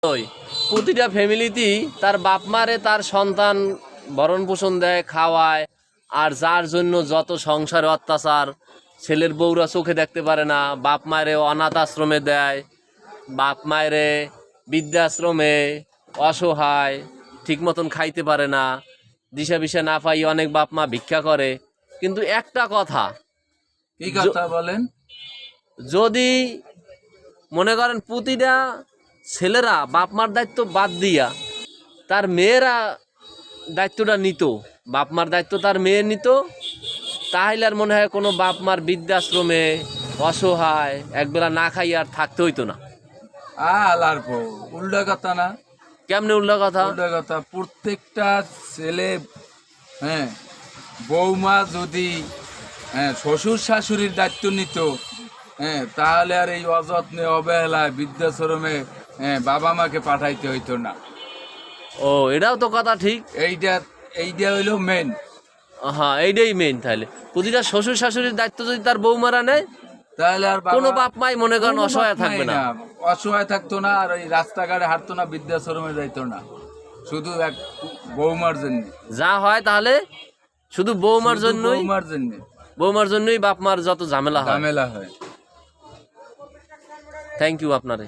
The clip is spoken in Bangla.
ওই প্রতিটা ফ্যামিলিতেই তার বাপ মারে তার সন্তান ভরণ পোষণ দেয়, খাওয়ায়, আর যার জন্য যত সংসারে অত্যাচার, ছেলের বউরা চোখে দেখতে পারে না, বাপ মায়েরে অনাথ আশ্রমে দেয়, বাপ মায়েরে বৃদ্ধাশ্রমে, অসহায়, ঠিক মতন খাইতে পারে না, দিশা বিশা না পাই অনেক বাপ মা ভিক্ষা করে। কিন্তু একটা কথা, কি কথা বলেন? যদি মনে করেন প্রতিটা ছেলেরা বাপ মার দায়িত্ব বাদ দিয়া তার মেয়েরা দায়িত্বটা নিত, বাপ মার দায়িত্ব তার মেয়ে নিত, তাহলে আর মনে হয় কোনো বাপ মার বৃদ্ধাশ্রমে অসহায় একবেলা না খাই আর থাকতে হইতো না। আলার উল্টা কথা না? কেমনে উল্টা কথা? উল্টা কথা, প্রত্যেকটা ছেলে, হ্যাঁ, বৌমা যদি শ্বশুর শাশুড়ির দায়িত্ব নিত, তাহলে আর এই অযত্নে অবহেলায় বৃদ্ধাশ্রমে বাবা মাকে পাঠাইতে হইতো না। ও, এটাও তো কথা ঠিক। এইটা হইলো মেন। হ্যাঁ, এইটাই মেইন। তাহলে প্রতিটা শ্বশুর শাশুড়ির দায়িত্ব যদি তার বৌমারা নেয়, তাহলে আর কোনো বাপ মাই মনে করেন অসহায় থাকবে না, অসহায় থাকতো না, আর ওই রাস্তাঘাটে হাঁটতো না, বৃদ্ধাশ্রমে যাইতো না, শুধু এক বৌমার জন্য যা হয়। তাহলে শুধু বৌমার জন্যই বাপ মার যত ঝামেলা হয়। হয়। থ্যাংক ইউ আপনারে।